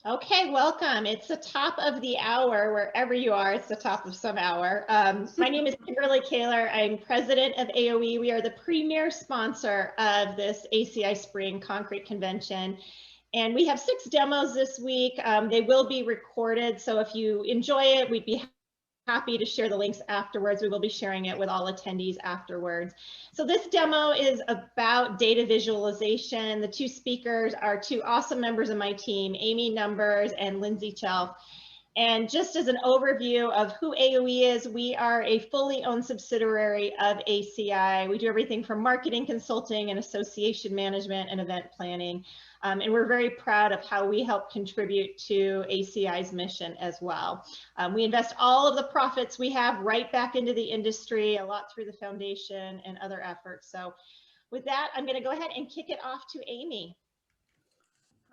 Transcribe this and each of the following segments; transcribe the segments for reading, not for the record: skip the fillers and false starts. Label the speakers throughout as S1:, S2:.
S1: Okay, welcome. It's the top of the hour, wherever you are, it's the top of some hour. My name is Kimberly Kaler. I'm president of AOE. We are the premier sponsor of this ACI Spring Concrete Convention. And we have 6 demos this week. They will be recorded. So if you enjoy it, we'd be happy to share the links afterwards. We will be sharing it with all attendees afterwards. So this demo is about data visualization. The 2 speakers are 2 awesome members of my team, Amy Numbers and Lindsay Chelf. And just as an overview of who AOE is, we are a fully owned subsidiary of ACI. We do everything from marketing, consulting, and association management and event planning. And we're very proud of how we help contribute to ACI's mission as well. We invest all of the profits we have right back into the industry, a lot through the foundation and other efforts. So with that, I'm going to go ahead and kick it off to Amy.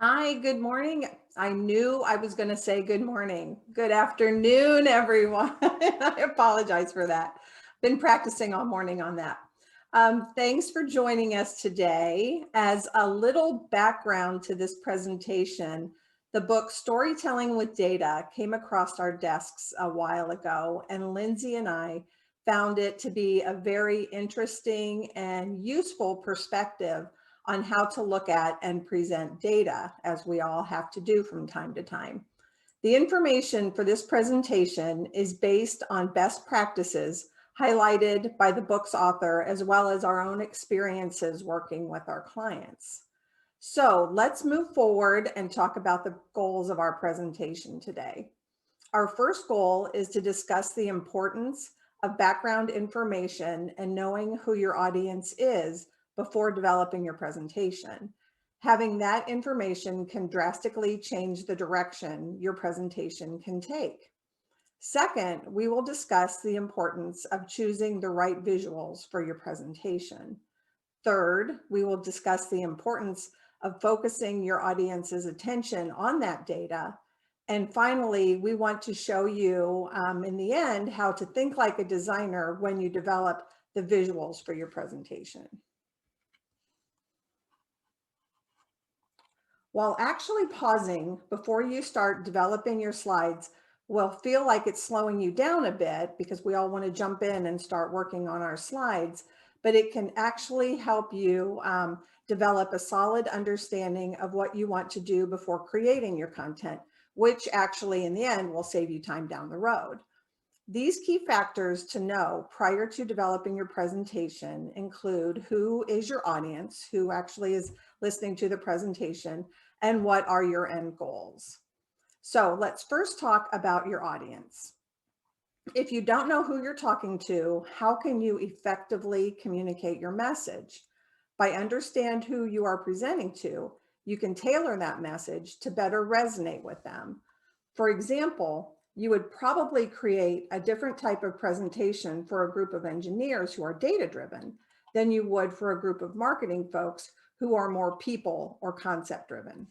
S2: Hi, good morning. I knew I was going to say good morning. Good afternoon, everyone. I apologize for that. Been practicing all morning on that. Thanks for joining us today. As a little background to this presentation, the book Storytelling with Data came across our desks a while ago, and Lindsay and I found it to be a very interesting and useful perspective on how to look at and present data, as we all have to do from time to time. The information for this presentation is based on best practices highlighted by the book's author, as well as our own experiences working with our clients. So let's move forward and talk about the goals of our presentation today. Our first goal is to discuss the importance of background information and knowing who your audience is before developing your presentation. Having that information can drastically change the direction your presentation can take. Second, we will discuss the importance of choosing the right visuals for your presentation. Third, we will discuss the importance of focusing your audience's attention on that data. And finally, we want to show you in the end how to think like a designer when you develop the visuals for your presentation. While actually pausing before you start developing your slides will feel like it's slowing you down a bit because we all want to jump in and start working on our slides, but it can actually help you develop a solid understanding of what you want to do before creating your content, which actually in the end will save you time down the road. These key factors to know prior to developing your presentation include who is your audience, who actually is listening to the presentation, and what are your end goals. So let's first talk about your audience. If you don't know who you're talking to, how can you effectively communicate your message? By understand who you are presenting to, you can tailor that message to better resonate with them. For example, you would probably create a different type of presentation for a group of engineers who are data-driven than you would for a group of marketing folks who are more people or concept-driven.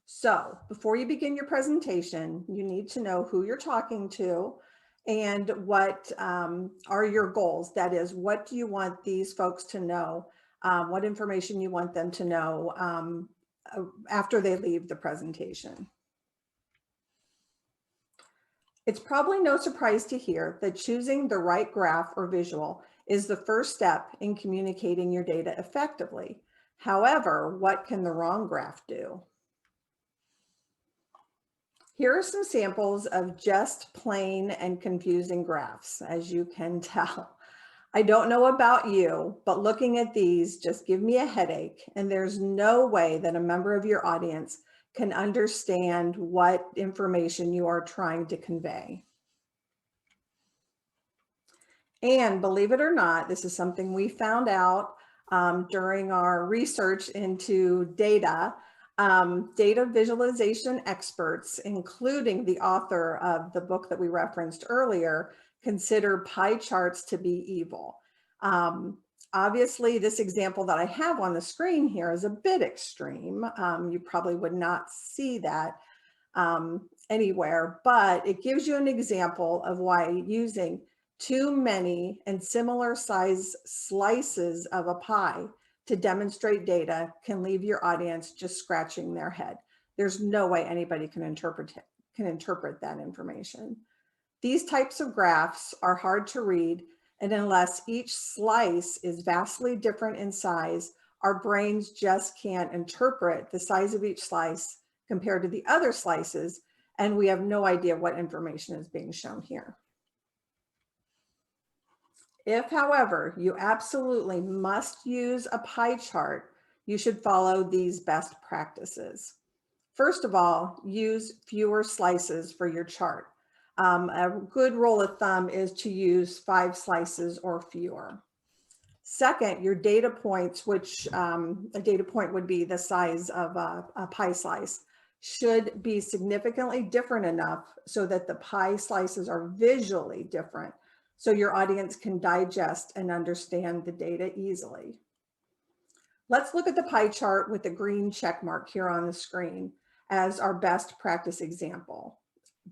S2: So before you begin your presentation, you need to know who you're talking to and what are your goals. That is, what do you want these folks to know? What information you want them to know after they leave the presentation. It's probably no surprise to hear that choosing the right graph or visual is the first step in communicating your data effectively. However, what can the wrong graph do? Here are some samples of just plain and confusing graphs, as you can tell. I don't know about you, but looking at these just give me a headache, and there's no way that a member of your audience can understand what information you are trying to convey. And believe it or not, this is something we found out during our research into data. Data visualization experts, including the author of the book that we referenced earlier, consider pie charts to be evil. Obviously, this example that I have on the screen here is a bit extreme. You probably would not see that anywhere, but it gives you an example of why using too many and similar size slices of a pie to demonstrate data can leave your audience just scratching their head. There's no way anybody can interpret that information. These types of graphs are hard to read, and unless each slice is vastly different in size, our brains just can't interpret the size of each slice compared to the other slices, and we have no idea what information is being shown here. If, however, you absolutely must use a pie chart, you should follow these best practices. First of all, use fewer slices for your chart. A good rule of thumb is to use 5 slices or fewer. Second, your data points, which a data point would be the size of a pie slice, should be significantly different enough so that the pie slices are visually different, so your audience can digest and understand the data easily. Let's look at the pie chart with the green check mark here on the screen as our best practice example.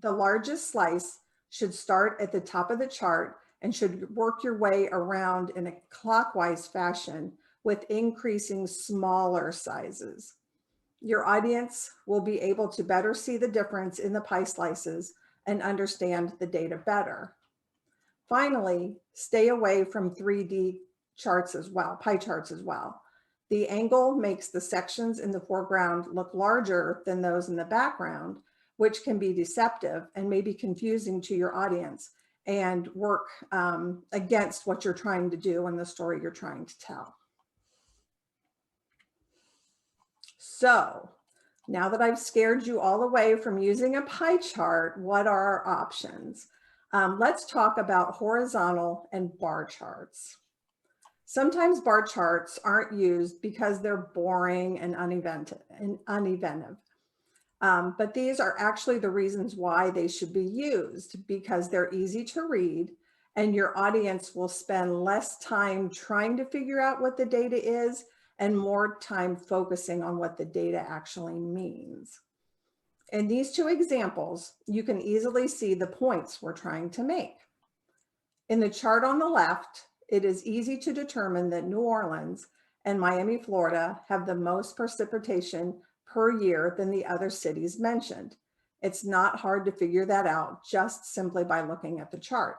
S2: The largest slice should start at the top of the chart and should work your way around in a clockwise fashion with increasing smaller sizes. Your audience will be able to better see the difference in the pie slices and understand the data better. Finally, stay away from 3D charts as well, pie charts as well. The angle makes the sections in the foreground look larger than those in the background, which can be deceptive and may be confusing to your audience and work against what you're trying to do and the story you're trying to tell. So now that I've scared you all away from using a pie chart, what are our options? Let's talk about horizontal and bar charts. Sometimes bar charts aren't used because they're boring and uninventive. But these are actually the reasons why they should be used, because they're easy to read and your audience will spend less time trying to figure out what the data is and more time focusing on what the data actually means. In these two examples, you can easily see the points we're trying to make. In the chart on the left, it is easy to determine that New Orleans and Miami, Florida have the most precipitation per year than the other cities mentioned. It's not hard to figure that out just simply by looking at the chart.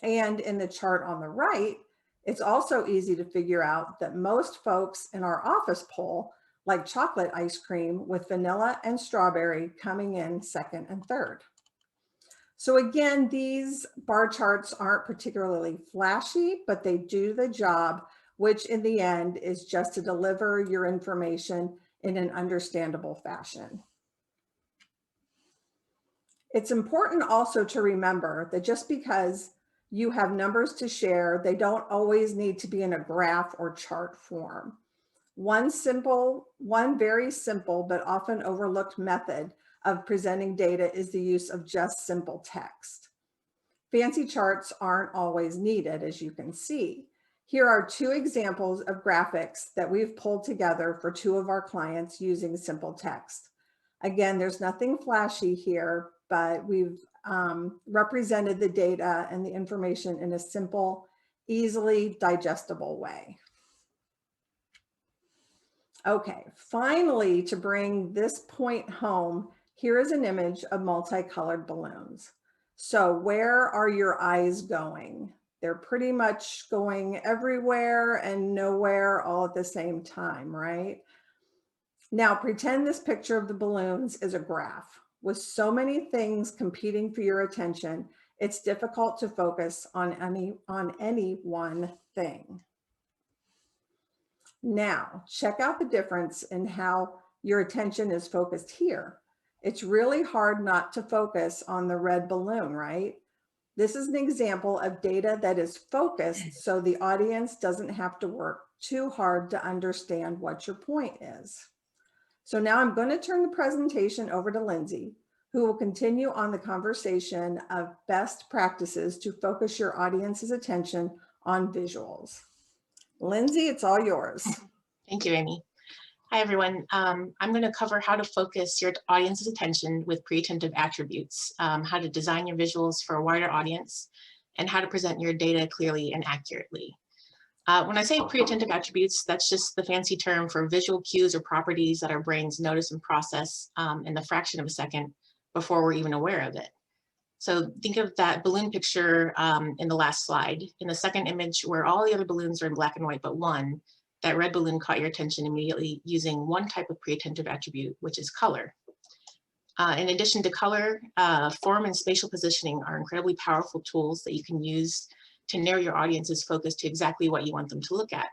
S2: And in the chart on the right, it's also easy to figure out that most folks in our office poll like chocolate ice cream with vanilla and strawberry coming in second and third. So again, these bar charts aren't particularly flashy, but they do the job, which in the end is just to deliver your information in an understandable fashion. It's important also to remember that just because you have numbers to share, they don't always need to be in a graph or chart form. One very simple but often overlooked method of presenting data is the use of just simple text. Fancy charts aren't always needed, as you can see. Here are 2 examples of graphics that we've pulled together for 2 of our clients using simple text. Again, there's nothing flashy here, but we've represented the data and the information in a simple, easily digestible way. Okay, finally, to bring this point home, here is an image of multicolored balloons. So where are your eyes going? They're pretty much going everywhere and nowhere all at the same time, right? Now pretend this picture of the balloons is a graph. With so many things competing for your attention, it's difficult to focus on any one thing. Now, check out the difference in how your attention is focused here. It's really hard not to focus on the red balloon, right? This is an example of data that is focused so the audience doesn't have to work too hard to understand what your point is. So now I'm going to turn the presentation over to Lindsay, who will continue on the conversation of best practices to focus your audience's attention on visuals. Lindsay, it's all yours.
S3: Thank you, Amy. Hi, everyone. I'm going to cover how to focus your audience's attention with pre-attentive attributes, how to design your visuals for a wider audience, and how to present your data clearly and accurately. When I say pre-attentive attributes, that's just the fancy term for visual cues or properties that our brains notice and process in the fraction of a second before we're even aware of it. So think of that balloon picture in the last slide. In the second image, where all the other balloons are in black and white but one, that red balloon caught your attention immediately using one type of pre-attentive attribute, which is color. In addition to color, form and spatial positioning are incredibly powerful tools that you can use to narrow your audience's focus to exactly what you want them to look at.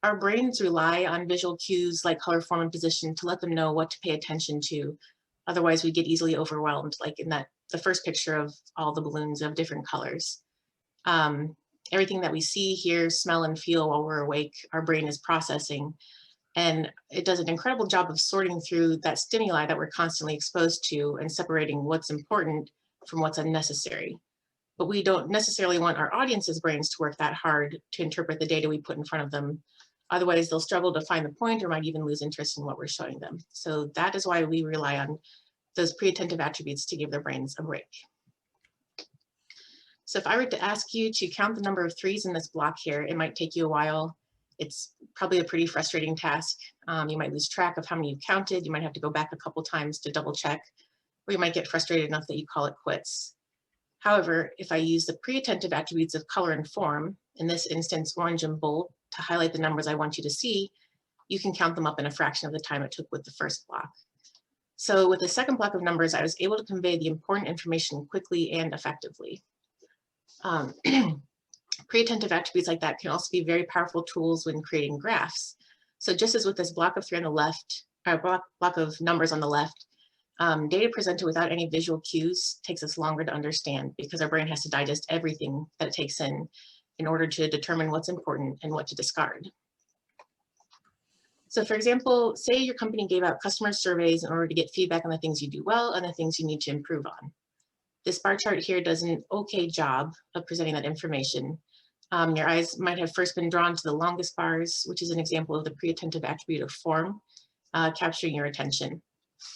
S3: Our brains rely on visual cues like color, form, and position to let them know what to pay attention to. Otherwise, we get easily overwhelmed, like in the first picture of all the balloons of different colors. Everything that we see, hear, smell, and feel while we're awake, our brain is processing. And it does an incredible job of sorting through that stimuli that we're constantly exposed to and separating what's important from what's unnecessary. But we don't necessarily want our audience's brains to work that hard to interpret the data we put in front of them. Otherwise, they'll struggle to find the point or might even lose interest in what we're showing them. So that is why we rely on those pre-attentive attributes to give their brains a break. So if I were to ask you to count the number of threes in this block here, it might take you a while. It's probably a pretty frustrating task. You might lose track of how many you've counted. You might have to go back a couple times to double check, or you might get frustrated enough that you call it quits. However, if I use the pre-attentive attributes of color and form, in this instance, orange and bold, to highlight the numbers I want you to see, you can count them up in a fraction of the time it took with the first block. So with the second block of numbers, I was able to convey the important information quickly and effectively. Pre-attentive attributes like that can also be very powerful tools when creating graphs. So just as with this block of three on the left, or block of numbers on the left, data presented without any visual cues takes us longer to understand because our brain has to digest everything that it takes in order to determine what's important and what to discard. So for example, say your company gave out customer surveys in order to get feedback on the things you do well and the things you need to improve on. This bar chart here does an okay job of presenting that information. Your eyes might have first been drawn to the longest bars, which is an example of the pre-attentive attribute of form, capturing your attention.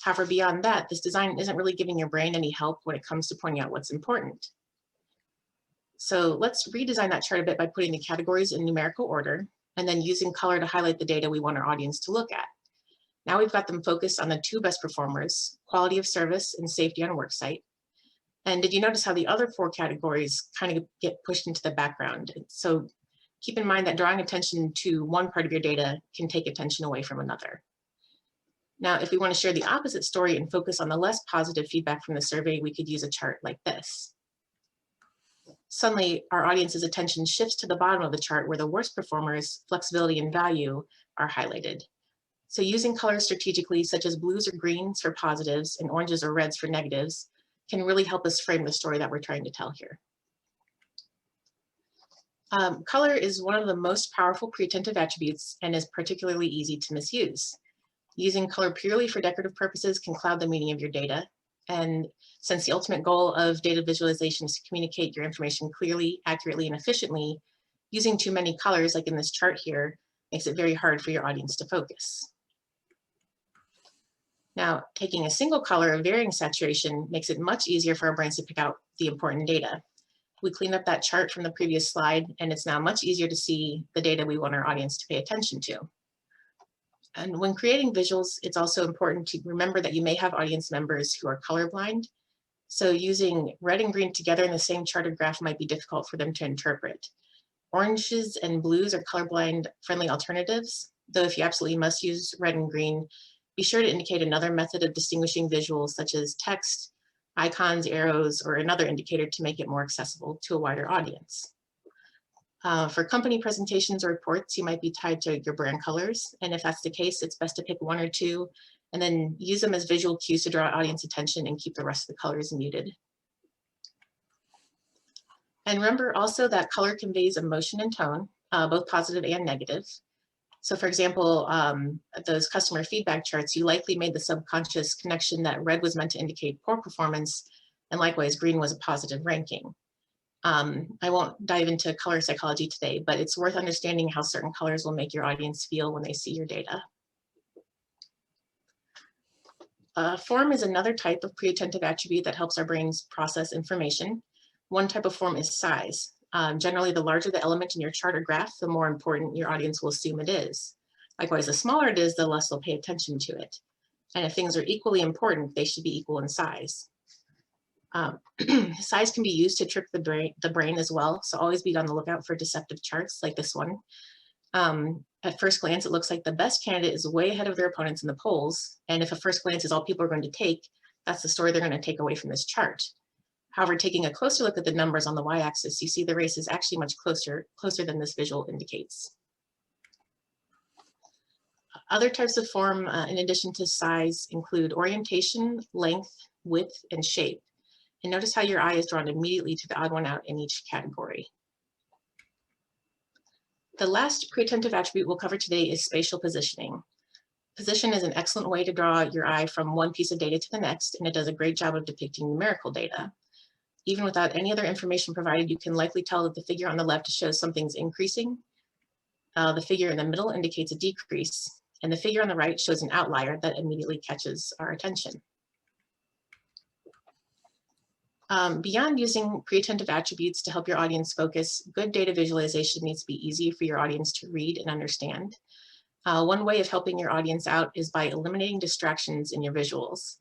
S3: However, beyond that, this design isn't really giving your brain any help when it comes to pointing out what's important. So let's redesign that chart a bit by putting the categories in numerical order and then using color to highlight the data we want our audience to look at. Now we've got them focused on the two best performers, quality of service and safety on a work site. And did you notice how the other four categories kind of get pushed into the background? So keep in mind that drawing attention to one part of your data can take attention away from another. Now, if we want to share the opposite story and focus on the less positive feedback from the survey, we could use a chart like this. Suddenly, our audience's attention shifts to the bottom of the chart where the worst performers, flexibility and value, are highlighted. So using colors strategically, such as blues or greens for positives and oranges or reds for negatives, can really help us frame the story that we're trying to tell here. Color is one of the most powerful pre-attentive attributes and is particularly easy to misuse. Using color purely for decorative purposes can cloud the meaning of your data. And since the ultimate goal of data visualization is to communicate your information clearly, accurately, and efficiently, using too many colors, like in this chart here, makes it very hard for your audience to focus. Now, taking a single color of varying saturation makes it much easier for our brains to pick out the important data. We cleaned up that chart from the previous slide, and it's now much easier to see the data we want our audience to pay attention to. And when creating visuals, it's also important to remember that you may have audience members who are colorblind. So using red and green together in the same chart or graph might be difficult for them to interpret. Oranges and blues are colorblind friendly alternatives, though if you absolutely must use red and green, be sure to indicate another method of distinguishing visuals such as text, icons, arrows, or another indicator to make it more accessible to a wider audience. For company presentations or reports, you might be tied to your brand colors. And if that's the case, it's best to pick one or two and then use them as visual cues to draw audience attention and keep the rest of the colors muted. And remember also that color conveys emotion and tone, both positive and negative. So for example, those customer feedback charts, you likely made the subconscious connection that red was meant to indicate poor performance, and likewise green was a positive ranking. I won't dive into color psychology today, but it's worth understanding how certain colors will make your audience feel when they see your data. Form is another type of pre-attentive attribute that helps our brains process information. One type of form is size. Generally, the larger the element in your chart or graph, the more important your audience will assume it is. Likewise, the smaller it is, the less they'll pay attention to it. And if things are equally important, they should be equal in size. Size can be used to trick the brain as well, so always be on the lookout for deceptive charts like this one. At first glance, it looks like the best candidate is way ahead of their opponents in the polls, and if a first glance is all people are going to take, that's the story they're going to take away from this chart. However, taking a closer look at the numbers on the y-axis, you see the race is actually much closer than this visual indicates. Other types of form, in addition to size, include orientation, length, width, and shape. And notice how your eye is drawn immediately to the odd one out in each category. The last pre-attentive attribute we'll cover today is spatial positioning. Position is an excellent way to draw your eye from one piece of data to the next, and it does a great job of depicting numerical data. Even without any other information provided, you can likely tell that the figure on the left shows something's increasing. The figure in the middle indicates a decrease, and the figure on the right shows an outlier that immediately catches our attention. Beyond using pre-attentive attributes to help your audience focus, good data visualization needs to be easy for your audience to read and understand. One way of helping your audience out is by eliminating distractions in your visuals.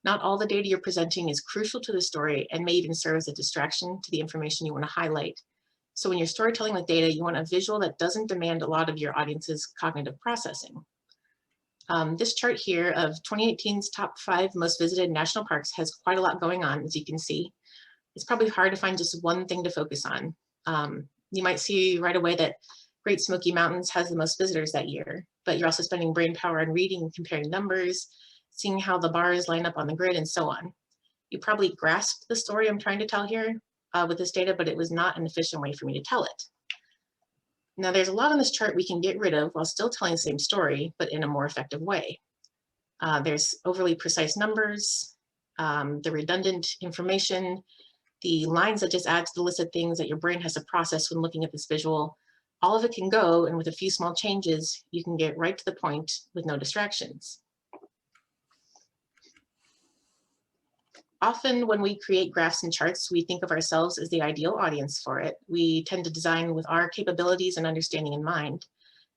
S3: Not all the data you're presenting is crucial to the story and may even serve as a distraction to the information you want to highlight. So when you're storytelling with data, you want a visual that doesn't demand a lot of your audience's cognitive processing. This chart here of 2018's top 5 most visited national parks has quite a lot going on, as you can see. It's probably hard to find just one thing to focus on. You might see right away that Great Smoky Mountains has the most visitors that year, but you're also spending brain power on reading and comparing numbers, seeing how the bars line up on the grid, and so on. You probably grasped the story I'm trying to tell here with this data, but it was not an efficient way for me to tell it. Now, there's a lot on this chart we can get rid of while still telling the same story, but in a more effective way. There's overly precise numbers, the redundant information, the lines that just add to the list of things that your brain has to process when looking at this visual. All of it can go, and with a few small changes, you can get right to the point with no distractions. Often when we create graphs and charts, we think of ourselves as the ideal audience for it. We tend to design with our capabilities and understanding in mind.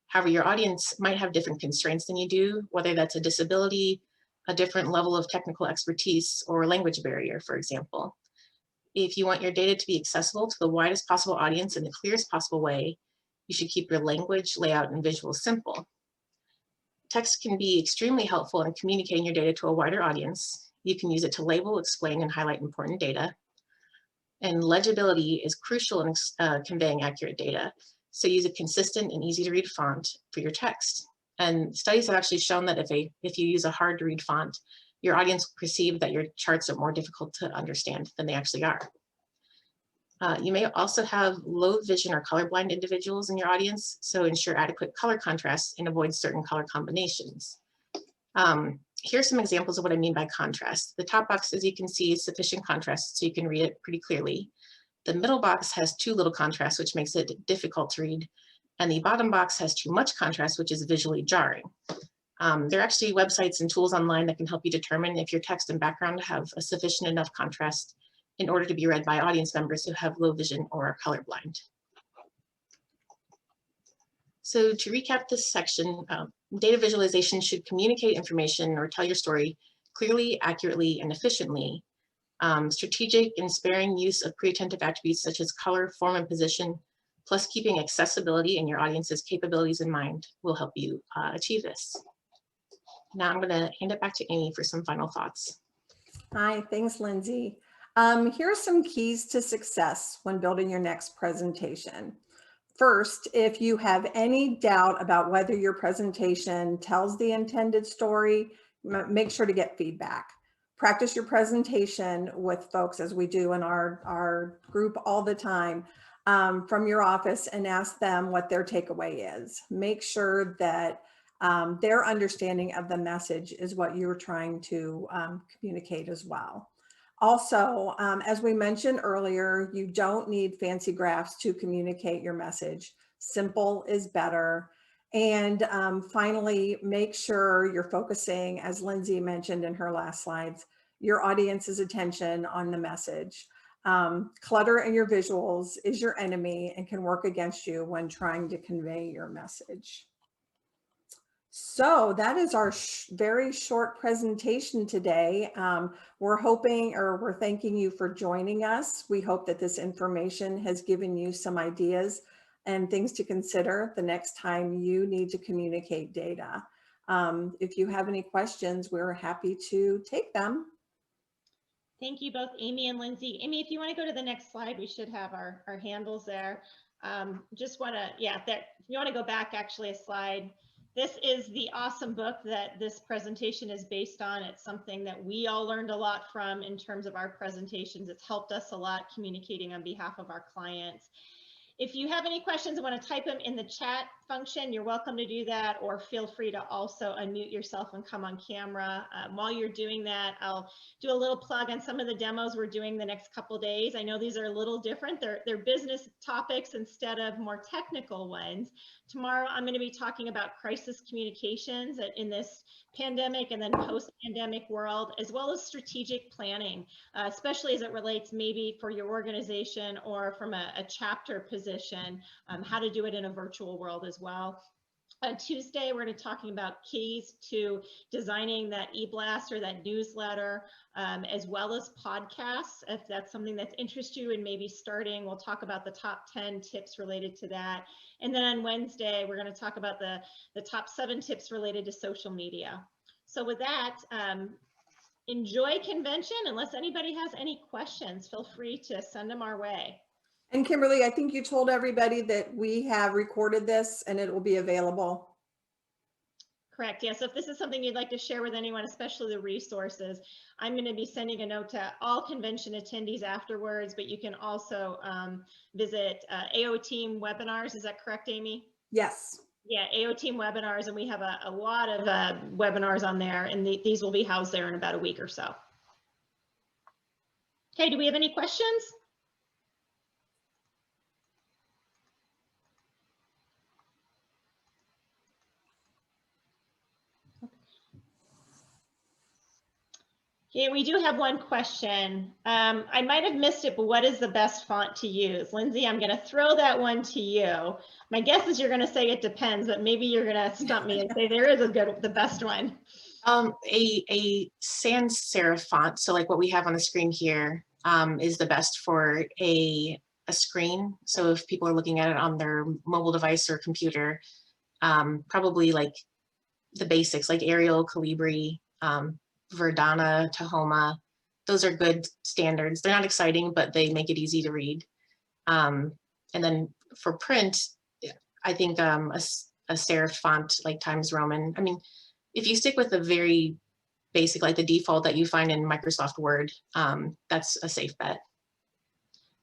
S3: However, your audience might have different constraints than you do, whether that's a disability, a different level of technical expertise, or a language barrier, for example. If you want your data to be accessible to the widest possible audience in the clearest possible way, you should keep your language, layout, and visuals simple. Text can be extremely helpful in communicating your data to a wider audience. You can use it to label, explain, and highlight important data. And legibility is crucial in conveying accurate data. So use a consistent and easy to read font for your text. And studies have actually shown that if you use a hard to read font, your audience will perceive that your charts are more difficult to understand than they actually are. You may also have low vision or colorblind individuals in your audience, so ensure adequate color contrast and avoid certain color combinations. Here's some examples of what I mean by contrast. The top box, as you can see, is sufficient contrast, so you can read it pretty clearly. The middle box has too little contrast, which makes it difficult to read. And the bottom box has too much contrast, which is visually jarring. There are actually websites and tools online that can help you determine if your text and background have a sufficient enough contrast in order to be read by audience members who have low vision or are colorblind. So to recap this section, data visualization should communicate information or tell your story clearly, accurately, and efficiently. Strategic and sparing use of pre-attentive attributes such as color, form, and position, plus keeping accessibility and your audience's capabilities in mind will help you achieve this. Now I'm going to hand it back to Amy for some final thoughts.
S2: Hi, thanks, Lindsay. Here are some keys to success when building your next presentation. First, if you have any doubt about whether your presentation tells the intended story, make sure to get feedback. Practice your presentation with folks, as we do in our group all the time, from your office, and ask them what their takeaway is. Make sure that their understanding of the message is what you're trying to communicate as well. Also, as we mentioned earlier, you don't need fancy graphs to communicate your message. Simple is better. And finally, make sure you're focusing, as Lindsay mentioned in her last slides, your audience's attention on the message. Clutter in your visuals is your enemy and can work against you when trying to convey your message. So that is our very short presentation today. We're hoping, or we're thanking you for joining us. We hope that this information has given you some ideas and things to consider the next time you need to communicate data. If you have any questions, we're happy to take them.
S1: Thank you both, Amy and Lindsay. Amy, if you want to go to the next slide, we should have our handles there. Just want to, if you want to go back actually a slide. This is the awesome book that this presentation is based on. It's something that we all learned a lot from in terms of our presentations. It's helped us a lot communicating on behalf of our clients. If you have any questions and want to type them in the chat function, you're welcome to do that, or feel free to also unmute yourself and come on camera. While you're doing that, I'll do a little plug on some of the demos we're doing the next couple of days. I know these are a little different. They're business topics instead of more technical ones. Tomorrow, I'm going to be talking about crisis communications in this pandemic and then post-pandemic world, as well as strategic planning, especially as it relates maybe for your organization or from a chapter position, how to do it in a virtual world as well. On Tuesday, we're going to be talking about keys to designing that e-blast or that newsletter, as well as podcasts. If that's something that interests you and maybe starting, we'll talk about the top 10 tips related to that. And then on Wednesday, we're going to talk about the top 7 tips related to social media. So with that, enjoy convention. Unless anybody has any questions, feel free to send them our way.
S2: And Kimberly, I think you told everybody that we have recorded this and it will be available.
S1: Correct. Yeah. So if this is something you'd like to share with anyone, especially the resources, I'm going to be sending a note to all convention attendees afterwards, but you can also visit AO Team webinars. Is that correct, Amy?
S2: Yes.
S1: Yeah, AO Team webinars, and we have a lot of webinars on there, and these will be housed there in about a week or so. Okay, do we have any questions? Yeah, we do have one question. I might have missed it, but what is the best font to use? Lindsay, I'm going to throw that one to you. My guess is you're going to say it depends, but maybe you're going to stump me and say there is the best one.
S3: A sans serif font, so like what we have on the screen here, is the best for a screen. So if people are looking at it on their mobile device or computer, probably like the basics like Arial, Calibri, Verdana, Tahoma, those are good standards. They're not exciting, but they make it easy to read. And then for print, I think a serif font like Times Roman. I mean, if you stick with the very basic, like the default that you find in Microsoft Word, that's a safe bet.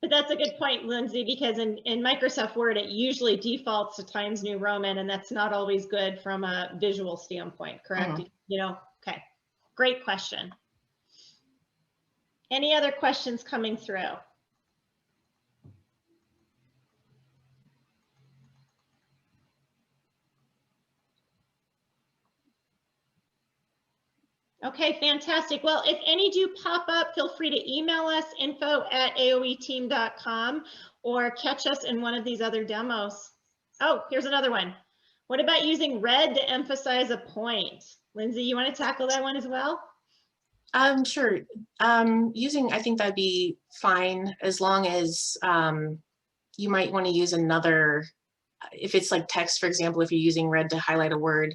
S1: But that's a good point, Lindsay, because in Microsoft Word, it usually defaults to Times New Roman, and that's not always good from a visual standpoint, correct? Mm-hmm. You know, okay. Great question. Any other questions coming through? Okay, fantastic. Well, if any do pop up, feel free to email us info@aoeteam.com or catch us in one of these other demos. Oh, here's another one. What about using red to emphasize a point? Lindsay, you want to tackle that one as well?
S3: Sure. I think that'd be fine as long as you might want to use another, if it's like text, for example, if you're using red to highlight a word,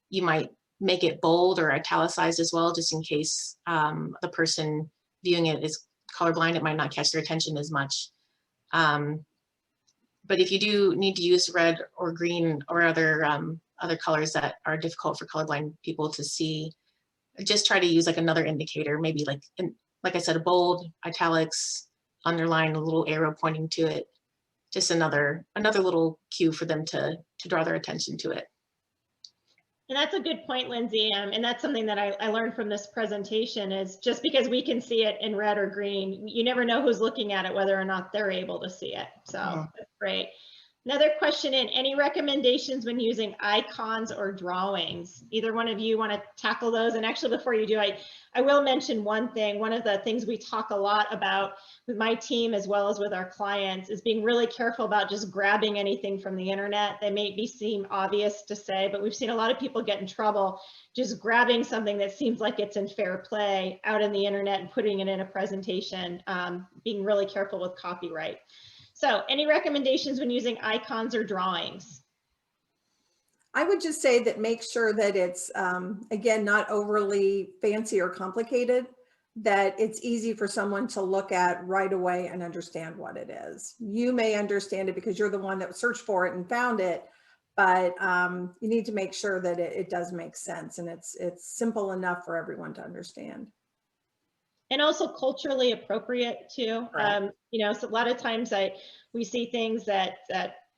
S3: you might make it bold or italicized as well, just in case the person viewing it is colorblind, it might not catch their attention as much. But if you do need to use red or green or other colors that are difficult for colorblind people to see, just try to use like another indicator, maybe like I said, a bold, italics, underline, a little arrow pointing to it, just another little cue for them to draw their attention to it.
S1: And that's a good point, Lindsay. And that's something that I learned from this presentation is just because we can see it in red or green, you never know who's looking at it, whether or not they're able to see it. So that's great. Another question in, any recommendations when using icons or drawings? Either one of you want to tackle those? And actually, before you do, I will mention one thing. One of the things we talk a lot about with my team as well as with our clients is being really careful about just grabbing anything from the internet. They may seem obvious to say, but we've seen a lot of people get in trouble just grabbing something that seems like it's in fair play out in the internet and putting it in a presentation, being really careful with copyright. So any recommendations when using icons or drawings?
S2: I would just say that make sure that it's, again, not overly fancy or complicated, that it's easy for someone to look at right away and understand what it is. You may understand it because you're the one that searched for it and found it, but you need to make sure that it does make sense and it's simple enough for everyone to understand.
S1: And also culturally appropriate too.
S2: Right.
S1: You know, so a lot of times we see things that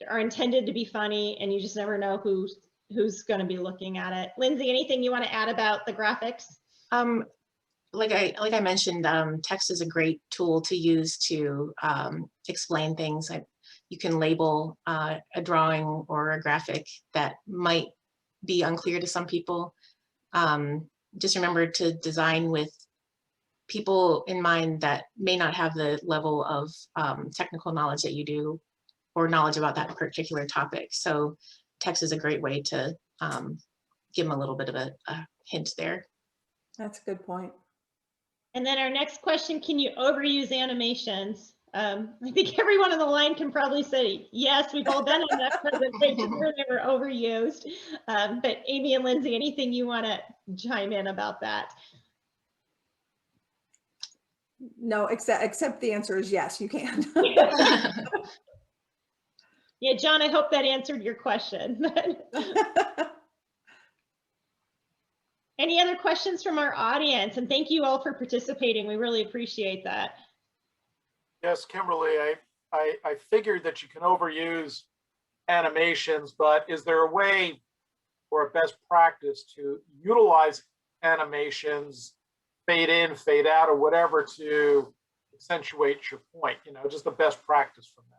S1: are intended to be funny, and you just never know who's going to be looking at it. Lindsay, anything you want to add about the graphics?
S3: Like I mentioned, text is a great tool to use to explain things. You can label a drawing or a graphic that might be unclear to some people. Just remember to design with people in mind that may not have the level of technical knowledge that you do or knowledge about that particular topic. So text is a great way to give them a little bit of a hint there.
S2: That's a good point.
S1: And then our next question, can you overuse animations? I think everyone on the line can probably say, yes, we've all been on that presentation where they were overused. But Amy and Lindsay, anything you want to chime in about that?
S2: No, except the answer is yes, you can.
S1: Yeah, John, I hope that answered your question. Any other questions from our audience? And thank you all for participating. We really appreciate that.
S4: Yes, Kimberly, I figured that you can overuse animations, but is there a way or a best practice to utilize animations, fade in, fade out, or whatever to accentuate your point? You know, just the best practice from that.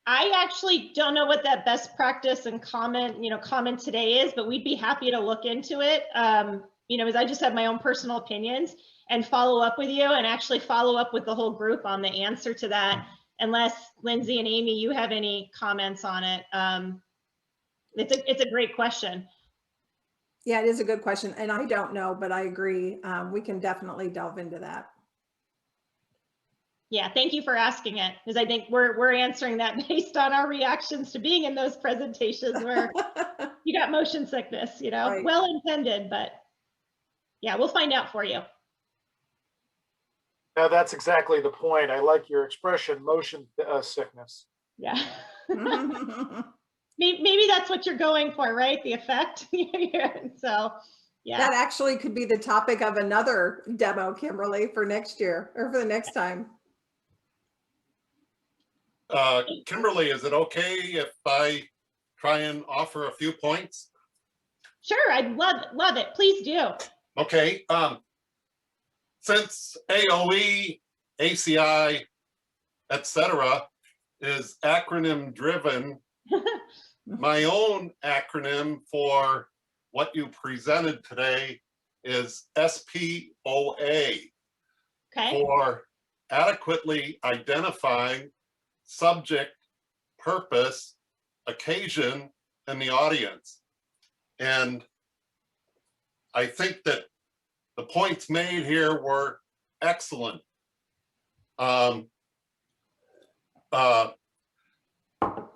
S1: I actually don't know what that best practice and comment today is, but we'd be happy to look into it. You know, as I just have my own personal opinions and follow up with you and actually follow up with the whole group on the answer to that, unless Lindsay and Amy, you have any comments on it. It's a great question.
S2: Yeah, it is a good question. And I don't know, but I agree. We can definitely delve into that.
S1: Yeah, thank you for asking it, because I think we're answering that based on our reactions to being in those presentations where you got motion sickness, you know,
S2: Right.
S1: Well intended, but yeah, we'll find out for you.
S4: No, that's exactly the point. I like your expression, motion sickness.
S1: Yeah. Maybe that's what you're going for, right? The effect. So, yeah.
S2: That actually could be the topic of another demo, Kimberly, for next year or for the next time.
S5: Kimberly, is it okay if I try and offer a few points?
S1: Sure, I'd love it. Please do.
S5: Okay. Since AOE, ACI, etc., is acronym driven, my own acronym for what you presented today is SPOA,
S1: Okay.
S5: for adequately identifying subject, purpose, occasion, and the audience. And I think that the points made here were excellent. I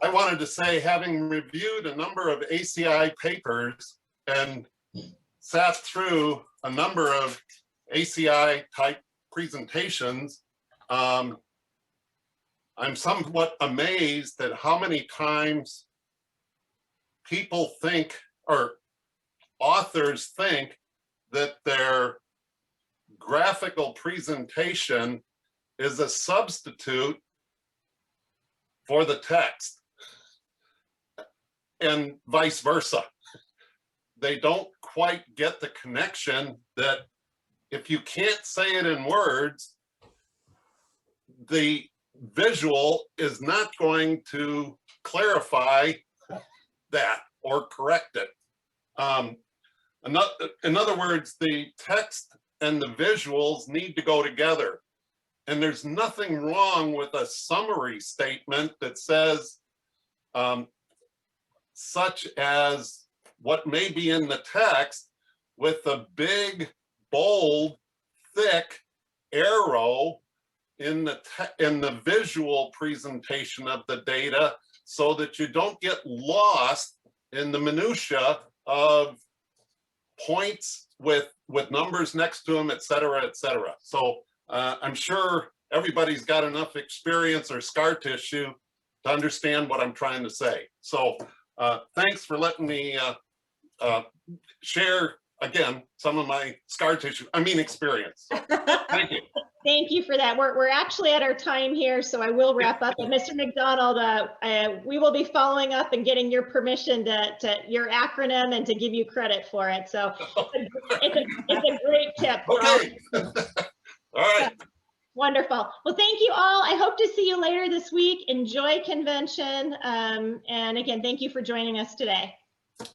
S5: wanted to say, having reviewed a number of ACI papers and sat through a number of ACI type presentations, I'm somewhat amazed at how many times people think, or authors think, that their graphical presentation is a substitute for the text, and vice versa. They don't quite get the connection that if you can't say it in words, the visual is not going to clarify that or correct it. In other words, the text and the visuals need to go together. And there's nothing wrong with a summary statement that says, such as what may be in the text with a big, bold, thick arrow in the visual presentation of the data, so that you don't get lost in the minutia of points with numbers next to them, et cetera, et cetera. So I'm sure everybody's got enough experience or scar tissue to understand what I'm trying to say. So thanks for letting me share again some of my scar tissue, experience. So, thank you.
S1: Thank you for that. We're actually at our time here, so I will wrap up. But Mr. McDonald, we will be following up and getting your permission to your acronym and to give you credit for it. So it's a great tip.
S5: Okay. All right.
S1: Wonderful. Well, thank you all. I hope to see you later this week. Enjoy convention. And again, thank you for joining us today.